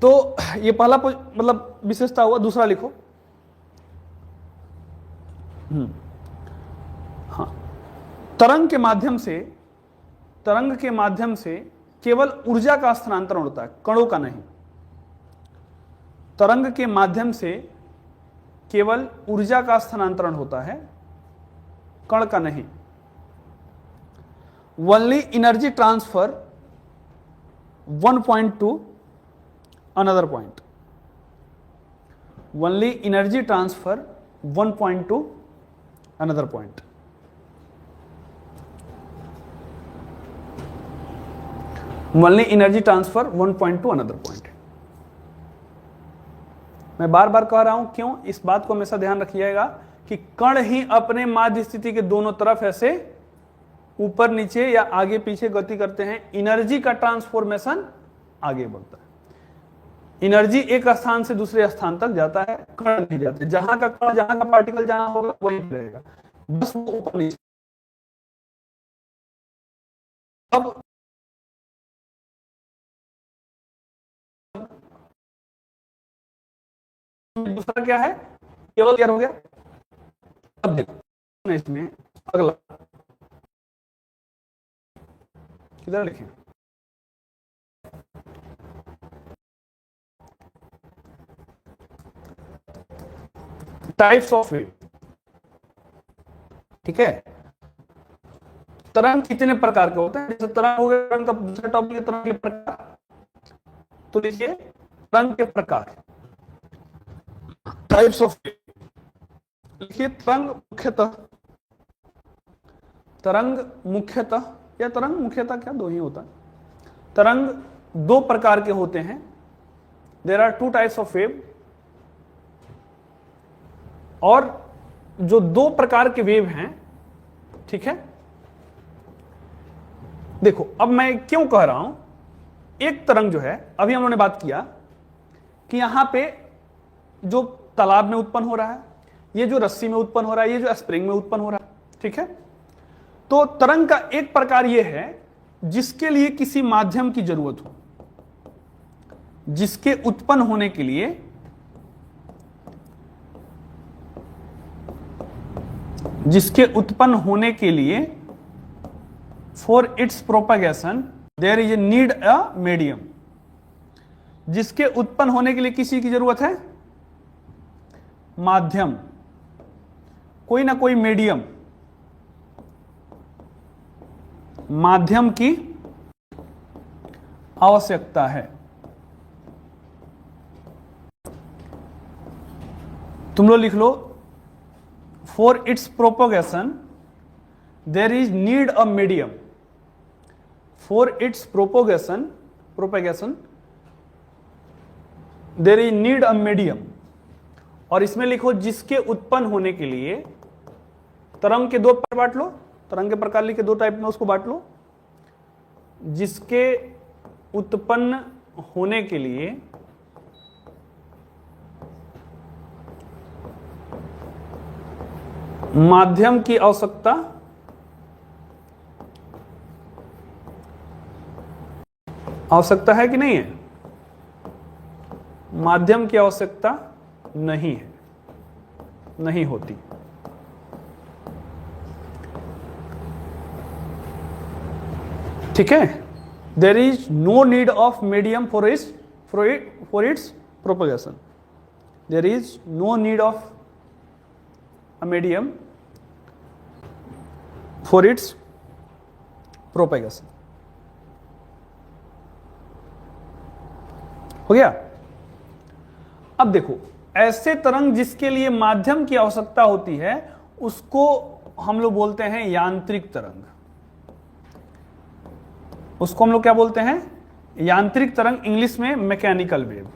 तो ये पहला मतलब विशेषता हुआ। दूसरा लिखो, हाँ, तरंग के माध्यम से केवल ऊर्जा का स्थानांतरण होता है, कणों का नहीं। तरंग के माध्यम से केवल ऊर्जा का स्थानांतरण होता है, कण का नहीं। Only energy transfer one point to another point. Only energy transfer one point to another point. Only energy transfer one point to another point. मैं बार बार कह रहा हूं, क्यों? इस बात को हमेशा ध्यान रखिएगा कि कण ही अपने माध्य स्थिति के दोनों तरफ ऐसे ऊपर नीचे या आगे पीछे गति करते हैं। एनर्जी का ट्रांसफॉर्मेशन आगे बढ़ता है। एनर्जी एक स्थान से दूसरे स्थान तक जाता है, कण नहीं जाते। जहां का कण, जहां का पार्टिकल जहां होगा वहीं रहेगा, बस वो ऊपर नीचे। अब दूसरा क्या है, केवल क्या हो गया। अब देखो इसमें अगला किधर लिखें, टाइप्स ऑफ वेव। ठीक है, तरंग कितने प्रकार के होते हैं। जैसे तरंग हो गया, तरंग का दूसरा टॉपिक है तरंग के प्रकार। तो देखिए तरंग के प्रकार, टाइप्स ऑफ वेव। देखिए तरंग मुख्यतः या तरंग मुख्यतः क्या, दो ही होता है। तरंग दो प्रकार के होते हैं। There are two types of wave. और जो दो प्रकार के वेव हैं, ठीक है, देखो अब मैं क्यों कह रहा हूं। एक तरंग जो है, अभी हम लोगों ने बात किया कि यहां पे जो तालाब में उत्पन्न हो रहा है, ये जो रस्सी में उत्पन्न हो रहा है, ये जो स्प्रिंग में उत्पन्न हो रहा है, ठीक है। तो तरंग का एक प्रकार यह है जिसके लिए किसी माध्यम की जरूरत हो, जिसके उत्पन्न होने के लिए for its propagation there is a need a medium. जिसके उत्पन्न होने के लिए किसी की जरूरत है, माध्यम, कोई ना कोई मीडियम, माध्यम की आवश्यकता है। तुम लोग लिख लो, for its propagation there is need a medium. For its propagation there is need a medium. और इसमें लिखो जिसके उत्पन्न होने के लिए, तरंग के दो पर बांट लो, तरंग के प्रकार लिखे दो टाइप में, उसको बांट लो। जिसके उत्पन्न होने के लिए माध्यम की आवश्यकता है कि नहीं है, माध्यम की आवश्यकता नहीं है, नहीं होती। ठीक है, there is no need of medium for its propagation. There is no need of a medium for its propagation. हो गया। अब देखो, ऐसे तरंग जिसके लिए माध्यम की आवश्यकता होती है उसको हम लोग बोलते हैं यांत्रिक तरंग। उसको हम लोग क्या बोलते हैं, यांत्रिक तरंग, इंग्लिश में मैकेनिकल वेव।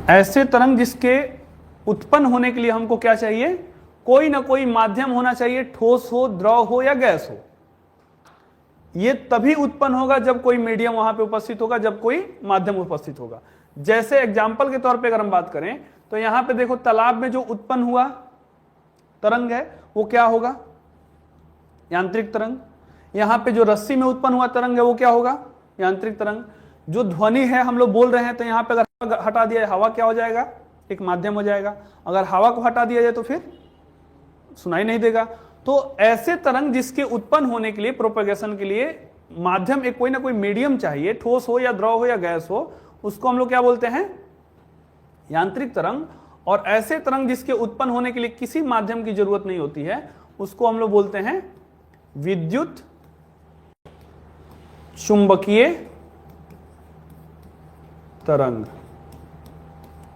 ऐसे तरंग जिसके उत्पन्न होने के लिए हमको क्या चाहिए, कोई ना कोई माध्यम होना चाहिए, ठोस हो, द्रव हो या गैस हो। ये तभी उत्पन्न होगा जब कोई मीडियम वहां पे उपस्थित होगा, जब कोई माध्यम उपस्थित होगा। जैसे एग्जाम्पल के तौर पे अगर हम बात करें तो यहां पे देखो, तालाब में जो उत्पन्न हुआ तरंग है वो क्या होगा, यांत्रिक तरंग। यहां पे जो रस्सी में उत्पन्न हुआ तरंग है वो क्या होगा, यांत्रिक तरंग। जो ध्वनि है हम लोग बोल रहे हैं, तो यहां पे अगर हटा दिया हवा क्या हो जाएगा, एक माध्यम हो जाएगा। अगर हवा को हटा दिया जाए तो फिर सुनाई नहीं देगा। तो ऐसे तरंग जिसके उत्पन्न होने के लिए, प्रोपेगेशन के लिए माध्यम, एक कोई ना कोई मीडियम चाहिए, ठोस हो या द्रव हो या गैस हो, उसको हम लोग क्या बोलते हैं, यांत्रिक तरंग। और ऐसे तरंग जिसके उत्पन्न होने के लिए किसी माध्यम की जरूरत नहीं होती है, उसको हम लोग बोलते हैं विद्युत चुंबकीय तरंग।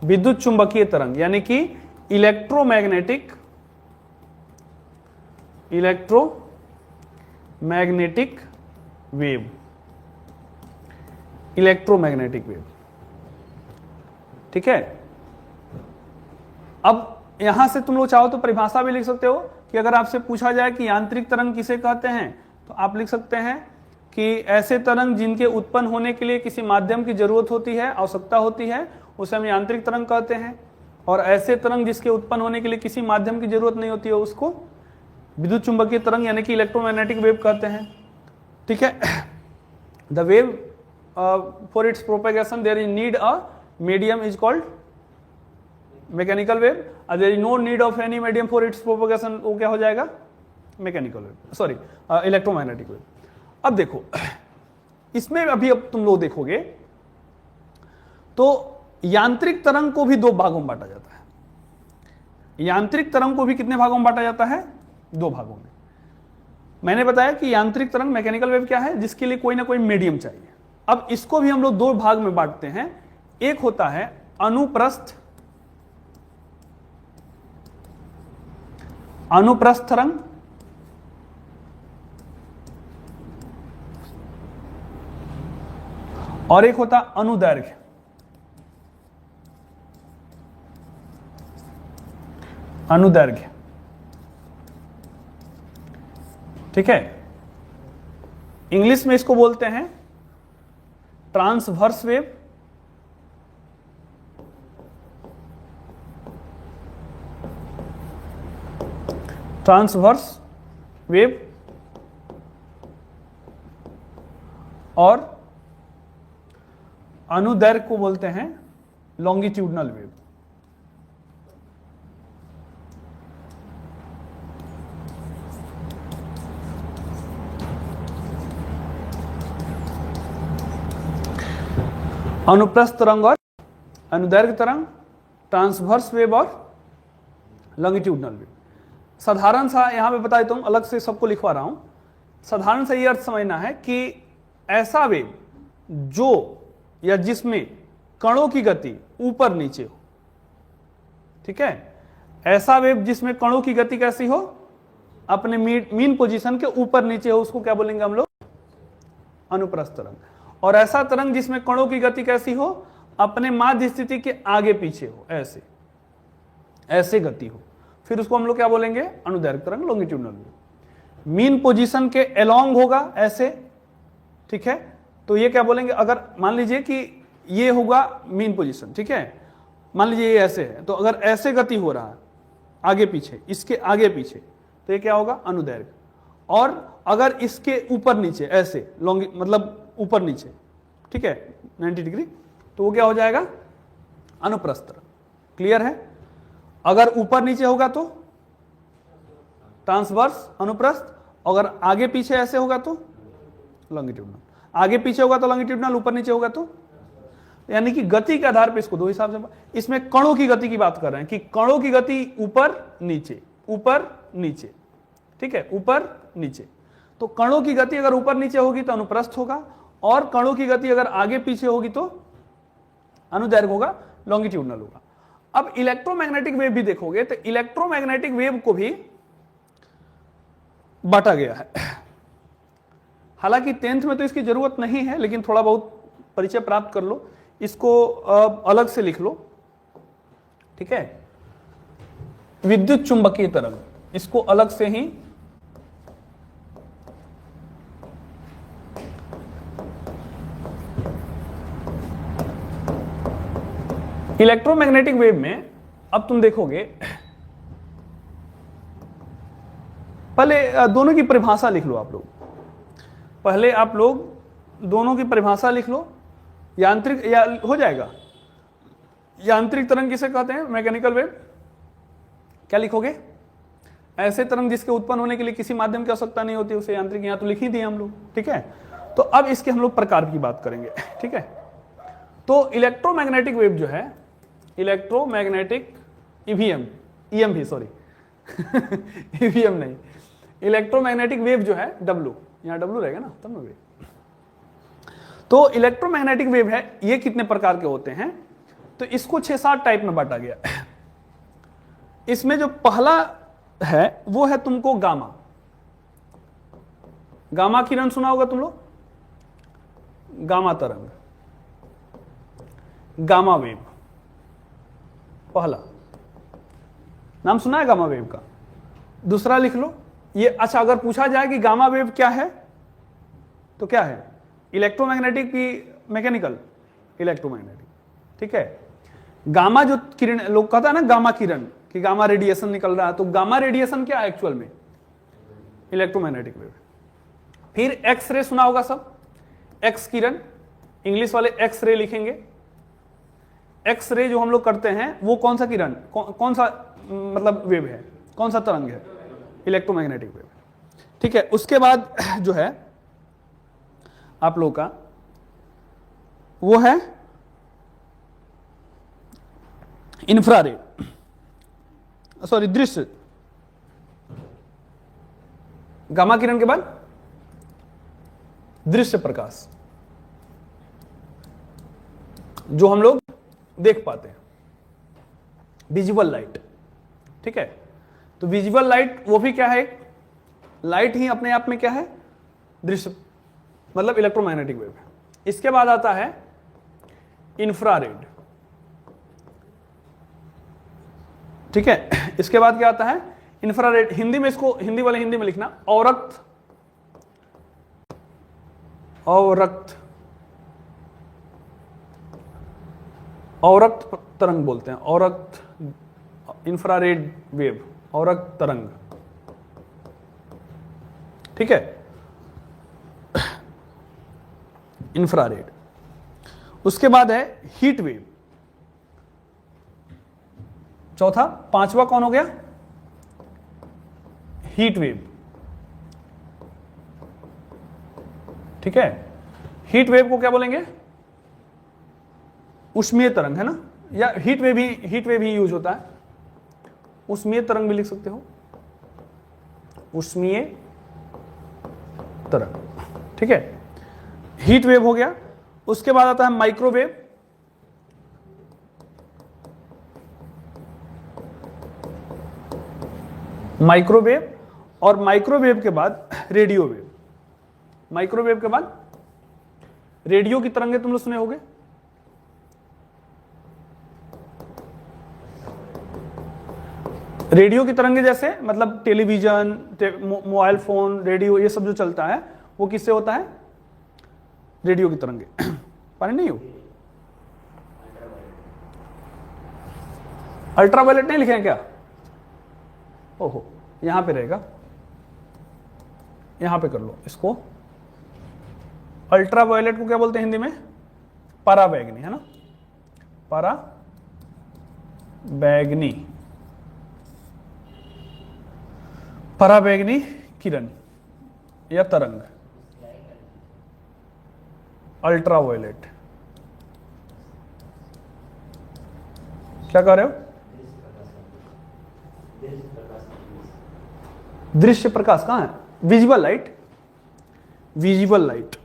विद्युत चुंबकीय तरंग यानी कि इलेक्ट्रोमैग्नेटिक वेव। इलेक्ट्रोमैग्नेटिक वेव, ठीक है। अब यहां से तुम लोग चाहो तो परिभाषा भी लिख सकते हो कि अगर आपसे पूछा जाए कि यांत्रिक तरंग किसे कहते हैं, तो आप लिख सकते हैं कि ऐसे तरंग जिनके उत्पन्न होने के लिए किसी माध्यम की जरूरत होती है, आवश्यकता होती है, उसे हम यांत्रिक तरंग कहते हैं। और ऐसे तरंग जिसके उत्पन्न होने के लिए किसी माध्यम की जरूरत नहीं होती है, उसको विद्युत चुंबकीय तरंग यानी कि इलेक्ट्रोमैग्नेटिक वेव कहते हैं। ठीक है, the wave for its propagation there is need a medium is called mechanical wave, there is no need of any medium for its propagation, वो क्या हो जाएगा, mechanical wave, sorry electromagnetic wave. अब देखो इसमें अभी अब तुम लोग देखोगे तो यांत्रिक तरंग को भी दो भागों में बांटा जाता है। यांत्रिक तरंग को भी कितने भागों में बांटा जाता है, दो भागों में। मैंने बताया कि यांत्रिक तरंग मैकेनिकल वेव क्या है, जिसके लिए कोई ना कोई मीडियम चाहिए। अब इसको भी हम लोग दो भाग में बांटते हैं। एक होता है अनुप्रस्थ तरंग, और एक होता अनुदैर्घ्य। अनुदैर्घ्य, ठीक है, इंग्लिश में इसको बोलते हैं ट्रांसवर्स वेव, ट्रांसवर्स वेव, और अनुदैर्घ्य को बोलते हैं लॉन्गिट्यूडनल वेव। अनुप्रस्थ तरंग और अनुदैर्घ्य तरंग, ट्रांसवर्स वेव और लॉन्गिट्यूडनल वेव। साधारण सा यहां पे बता देता हूं, अलग से सबको लिखवा रहा हूं। साधारण सा ये अर्थ समझना है कि ऐसा वेव जो या जिसमें कणों की गति ऊपर नीचे हो, ठीक है, ऐसा वेव जिसमें कणों की गति कैसी हो, अपने मीन पोजीशन के ऊपर नीचे हो, उसको क्या बोलेंगे हम लोग, अनुप्रस्थ तरंग। और ऐसा तरंग जिसमें कणों की गति कैसी हो, अपने माध्य स्थिति के आगे पीछे हो, ऐसे ऐसे गति हो, फिर उसको हम लोग क्या बोलेंगे, अनुदैर्घ्य तरंग, लॉन्गिट्यूडनल वेव। मीन पोजीशन के अलोंग होगा ऐसे, ठीक है, तो ये क्या बोलेंगे, अगर मान लीजिए कि ये होगा मीन पोजीशन, ठीक है, मान लीजिए ये ऐसे है, तो अगर ऐसे गति हो रहा है आगे पीछे, इसके आगे पीछे, तो ये क्या होगा, अनुदैर्घ्य। और अगर इसके ऊपर नीचे ऐसे मतलब ऊपर नीचे, ठीक है, 90 डिग्री, तो वो क्या हो जाएगा, अनुप्रस्थ तरंग। क्लियर है। अगर ऊपर नीचे होगा तो ट्रांसवर्स अनुप्रस्थ, अगर आगे पीछे ऐसे होगा तो लॉन्गिट्यूडनल। आगे पीछे होगा तो लॉन्गिट्यूडनल, ऊपर नीचे होगा तो, यानी कि गति के आधार पर इसको दो हिसाब से। इसमें कणों की गति की बात कर रहे हैं कि कणों की गति ऊपर नीचे, ऊपर नीचे, ठीक है, ऊपर नीचे। तो कणों की गति अगर ऊपर नीचे होगी तो अनुप्रस्थ होगा, और कणों की गति अगर आगे पीछे होगी तो अनुदैर्घ्य होगा, लॉन्गिट्यूडनल होगा। अब इलेक्ट्रोमैग्नेटिक वेव भी देखोगे तो इलेक्ट्रोमैग्नेटिक वेव को भी बांटा गया है। हालांकि 10th में तो इसकी जरूरत नहीं है, लेकिन थोड़ा बहुत परिचय प्राप्त कर लो, इसको अलग से लिख लो, ठीक है। विद्युत चुंबकीय तरंग, इसको अलग से ही इलेक्ट्रोमैग्नेटिक वेव में अब तुम देखोगे, पहले दोनों की परिभाषा लिख लो आप लोग। पहले आप लोग दोनों की परिभाषा लिख लो। यांत्रिक या हो जाएगा, यांत्रिक तरंग किसे कहते हैं, मैकेनिकल वेव। क्या लिखोगे, ऐसे तरंग जिसके उत्पन्न होने के लिए किसी माध्यम की आवश्यकता नहीं होती, उसे यांत्रिक, यहां तो लिख ही दिए हम लोग, ठीक है। तो अब इसके हम लोग प्रकार की बात करेंगे, ठीक है। तो इलेक्ट्रोमैग्नेटिक वेव जो है, इलेक्ट्रोमैग्नेटिक ईवीएम भी, सॉरी ईवीएम नहीं, इलेक्ट्रोमैग्नेटिक वेव जो है, डब्ल्यू, यहां डब्ल्यू रहेगा ना तब ना वेव। तो इलेक्ट्रोमैग्नेटिक वेव है, ये कितने प्रकार के होते हैं, तो इसको 6-7 टाइप में बांटा गया। इसमें जो पहला है वो है तुमको गामा। गामा किरण सुना होगा तुम लोग, गामा तरंग, गामा वेव पहला। नाम सुना है गामा वेव का? दूसरा लिख लो ये। अच्छा, अगर पूछा जाए कि गामा वेव क्या है तो क्या है? इलेक्ट्रोमैग्नेटिक की मैकेनिकल? इलेक्ट्रोमैग्नेटिक, ठीक है। गामा जो किरण, लोग कहता है ना गामा किरण, कि गामा रेडिएशन निकल रहा है, तो गामा रेडिएशन क्या है एक्चुअल में? Electromagnetic wave. फिर एक्स रे सुना होगा सब, एक्स किरण, इंग्लिश वाले एक्स रे लिखेंगे। एक्स रे जो हम लोग करते हैं वो कौन सा किरण, कौन सा मतलब वेव है, कौन सा तरंग है? इलेक्ट्रोमैग्नेटिक वेव, ठीक है। उसके बाद जो है आप लोग का वो है इंफ्रारेड, सॉरी दृश्य। गामा किरण के बाद दृश्य प्रकाश, जो हम लोग देख पाते हैं, विजुअल लाइट, ठीक है। तो विजुअल लाइट वो भी क्या है? लाइट ही अपने आप में क्या है? दृश्य, मतलब इलेक्ट्रोमैग्नेटिक वेव है। इसके बाद आता है इंफ्रारेड, ठीक है। इसके बाद क्या आता है? इंफ्रारेड। हिंदी में इसको, हिंदी वाले हिंदी में लिखना अवरक्त, अवरक्त, अवरक्त तरंग बोलते हैं, अवरक्त इंफ्रारेड वेव, अवरक्त तरंग, ठीक है, इंफ्रारेड। उसके बाद है हीट वेव, चौथा। पांचवा कौन हो गया? हीट वेव, ठीक है। हीट वेव को क्या बोलेंगे? उष्मीय तरंग, है ना, या हीट वेव ही यूज होता है। उष्मीय तरंग भी लिख सकते हो, उष्मीय तरंग, ठीक है। हीट वेव हो गया। उसके बाद आता है माइक्रोवेव, माइक्रोवेव, और माइक्रोवेव के बाद रेडियो वेव। माइक्रोवेव के बाद रेडियो की तरंगे तुम लोग सुने होंगे, रेडियो की तरंगे जैसे मतलब टेलीविजन, मोबाइल फोन, रेडियो, ये सब जो चलता है वो किससे होता है? रेडियो की तरंगे। पानी नहीं हो? अल्ट्रावायलेट नहीं लिखे हैं क्या? ओहो, यहां पे रहेगा, यहां पे कर लो इसको। अल्ट्रावायलेट को क्या बोलते हैं हिंदी में? पराबैंगनी, है ना, पराबैंगनी, पराबैंगनी किरण या तरंग, अल्ट्रावायलेट। क्या कह रहे हो? दृश्य प्रकाश कहां है? विजुअल लाइट, विजुअल लाइट,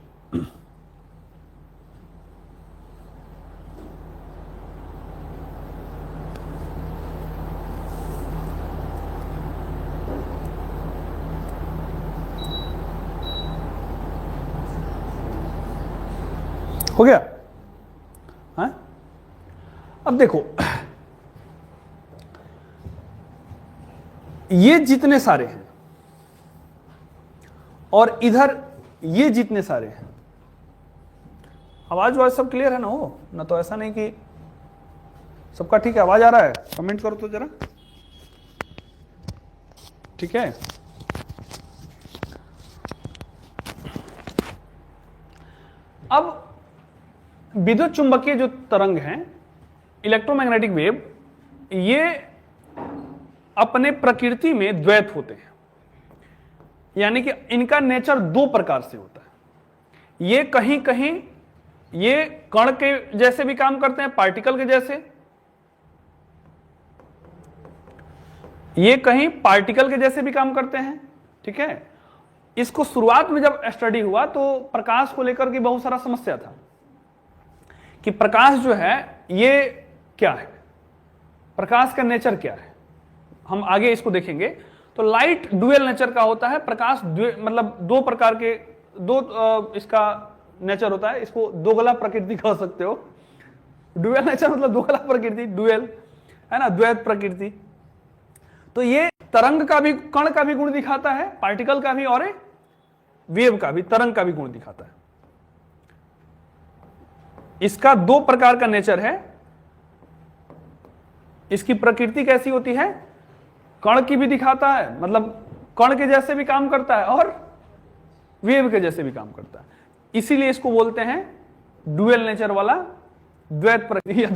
हो गया? हाँ? अब देखो, ये जितने सारे हैं और इधर ये जितने सारे हैं, आवाज सब क्लियर है ना? हो ना, तो ऐसा नहीं कि सबका ठीक है, आवाज आ रहा है? कमेंट करो तो जरा, ठीक है। अब विद्युत चुंबकीय जो तरंग हैं, इलेक्ट्रोमैग्नेटिक वेव, ये अपने प्रकृति में द्वैत होते हैं, यानी कि इनका नेचर दो प्रकार से होता है। ये कहीं कहीं ये कण के जैसे भी काम करते हैं, पार्टिकल के जैसे, ये कहीं पार्टिकल के जैसे भी काम करते हैं, ठीक है। इसको शुरुआत में जब स्टडी हुआ तो प्रकाश को लेकर के बहुत सारा समस्या था कि प्रकाश जो है ये क्या है, प्रकाश का नेचर क्या है। हम आगे इसको देखेंगे। तो लाइट ड्यूअल नेचर का होता है, प्रकाश मतलब दो प्रकार के, इसका नेचर होता है। इसको दोगला प्रकृति कह सकते हो। ड्यूअल नेचर मतलब दोगला प्रकृति, ड्यूअल है ना, द्वैत प्रकृति। तो ये तरंग का भी, कण का भी गुण दिखाता है, पार्टिकल का भी, और वेव का भी, तरंग का भी गुण दिखाता है। इसका दो प्रकार का नेचर है। इसकी प्रकृति कैसी होती है, कण की भी दिखाता है, मतलब कण के जैसे भी काम करता है और वेव के जैसे भी काम करता है। इसीलिए इसको बोलते हैं डुअल नेचर वाला, द्वैत प्रक्रिया।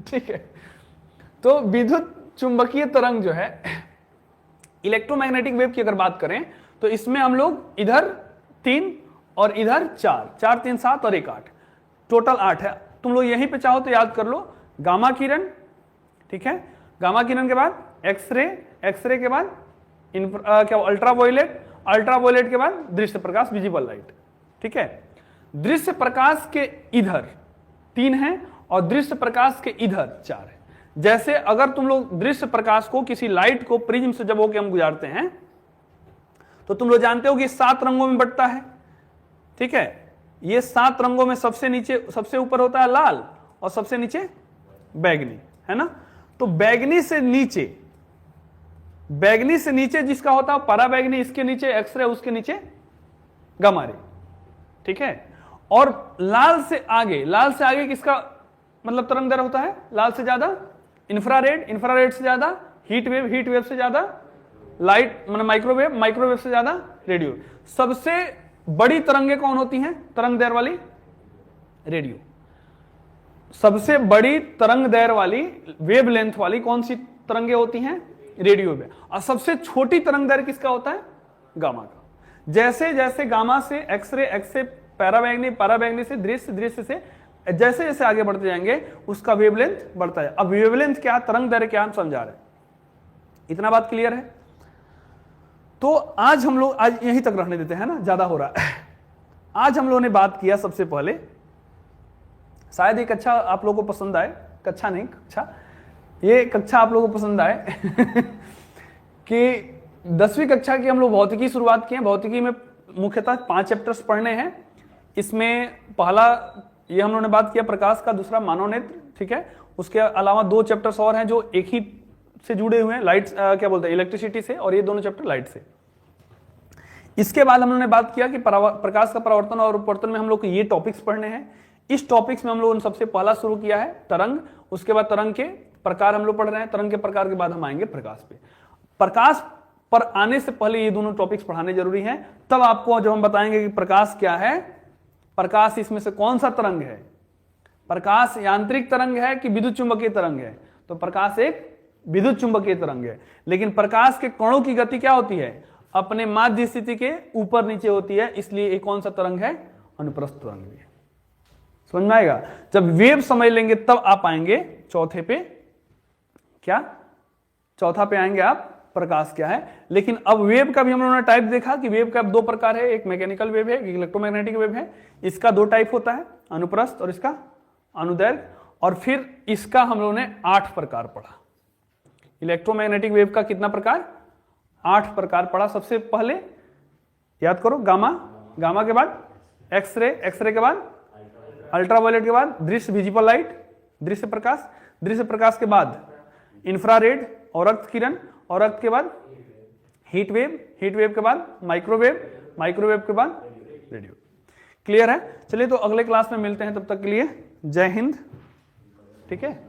ठीक है। तो विद्युत चुंबकीय तरंग जो है, इलेक्ट्रोमैग्नेटिक वेव की अगर बात करें तो इसमें हम लोग इधर 3 और इधर 4, 4 3 7 और 1 8, टोटल 8 है। तुम लोग यहीं पे चाहो तो याद कर लो, गामा किरण, ठीक है, गामा किरण के बाद एक्सरे, एक्सरे के बाद क्या अल्ट्रावायलेट, अल्ट्रावायलेट के बाद दृश्य प्रकाश, विजिबल लाइट। ठीक है। दृश्य प्रकाश के इधर 3 है और दृश्य प्रकाश के इधर 4 है। जैसे अगर तुम लोग दृश्य प्रकाश को, किसी लाइट को प्रिज्म से जब होके हम गुजारते हैं तो तुम लोग जानते हो कि 7 रंगों में बंटता है। ठीक है। ये 7 रंगों में सबसे नीचे, सबसे ऊपर होता है लाल और सबसे नीचे बैगनी, है ना। तो बैगनी से नीचे जिसका होता है परा बैगनी, इसके नीचे एक्सरे, उसके नीचे गामा रे। ठीक है। और लाल से आगे किसका मतलब तरंग दैर्घ्य होता है, लाल से ज्यादा इंफ्रारेड, इंफ्रारेड से ज्यादा हीट वेव, हीट वेव से ज्यादा लाइट मतलब माइक्रोवेव, माइक्रोवेव से ज्यादा रेडियो। सबसे बड़ी तरंगे कौन होती हैं तरंग दैर्घ्य वाली, रेडियो। सबसे बड़ी तरंग दैर्घ्य वाली, वेव लेंथ वाली कौन सी तरंगे होती हैं, रेडियो वेव। और सबसे छोटी तरंग दैर्घ्य किसका होता है, गामा का। जैसे जैसे गामा से एक्सरे, एक्सरे पैराबैंगनी, पैराबैंगनी से दृश्य, दृश्य से जैसे जैसे आगे बढ़ते जाएंगे उसका वेवलेंथ बढ़ता है। अब वेवलेंथ क्या, तरंग दैर्घ्य क्या, हम समझा रहे हैं। इतना बात क्लियर है। तो आज हम लोग, आज यहीं तक रहने देते हैं ना, ज्यादा हो रहा है। आज हम लोगों ने बात किया सबसे पहले, शायद ये कक्षा आप लोगों को पसंद आए, कक्षा नहीं कक्षा, ये कक्षा आप लोगों को पसंद आए कि 10वीं कक्षा की हम लोग भौतिकी शुरुआत किए। भौतिकी में मुख्यतः 5 चैप्टर्स पढ़ने हैं। इसमें पहला ये हम लोगों ने बात किया प्रकाश का, दूसरा मानव नेत्र। ठीक है। उसके अलावा 2 चैप्टर्स और हैं जो एक ही से जुड़े हुए हैं, लाइट क्या बोलते हैं, इलेक्ट्रिसिटी से, और ये दोनों चैप्टर लाइट से। इसके बाद हम लोगों ने बात किया कि प्रकाश का परावर्तन और अपवर्तन में हम लोग को ये टॉपिक्स पढ़ने हैं। इस टॉपिक्स में हम लोगों ने सबसे पहला शुरू किया है तरंग, उसके बाद तरंग के प्रकार हम लोग पढ़ रहे हैं, तरंग के प्रकार के बाद हम आएंगे प्रकाश पे। प्रकाश पर आने से पहले ये दोनों टॉपिक्स पढ़ाने जरूरी हैं। तब आपको जब हम बताएंगे कि प्रकाश क्या है, प्रकाश इसमें से कौन सा तरंग है, प्रकाश यांत्रिक तरंग है कि विद्युत चुंबकीय तरंग है, तो प्रकाश एक विद्युत चुंबकीय तरंग है। लेकिन प्रकाश के कणों की गति क्या होती है, अपने माध्य स्थिति के ऊपर नीचे होती है, इसलिए एक कौन सा तरंग है, अनुप्रस्थ तरंग भी है। समझ में आएगा। जब वेव समझ लेंगे तब आप आएंगे चौथे पे, क्या चौथा पे आएंगे आप, प्रकाश क्या है। लेकिन अब वेव का भी हम लोगों ने टाइप देखा कि वेव का 2 प्रकार है, एक मैकेनिकल वेव है, एक इलेक्ट्रोमैग्नेटिक वेव है। इसका 2 टाइप होता है, अनुप्रस्थ और इसका अनुदैर्घ्य। और फिर इसका हम लोगों ने 8 प्रकार पढ़ा। इलेक्ट्रोमैग्नेटिक वेव का कितना प्रकार, 8 प्रकार पढ़ा। सबसे पहले याद करो गामा, गामा के बाद एक्सरे, एक्सरे के बाद अल्ट्रावायलेट के बाद दृश्य, विजिबल लाइट, दृश्य प्रकाश, दृश्य प्रकाश के बाद इंफ्रारेड और रक्त किरण, और रक्त के बाद हीट वेव, हीट वेव के बाद माइक्रोवेव, माइक्रोवेव के बाद रेडियो। क्लियर है। चलिए तो अगले क्लास में मिलते हैं, तब तक के लिए जय हिंद। ठीक है।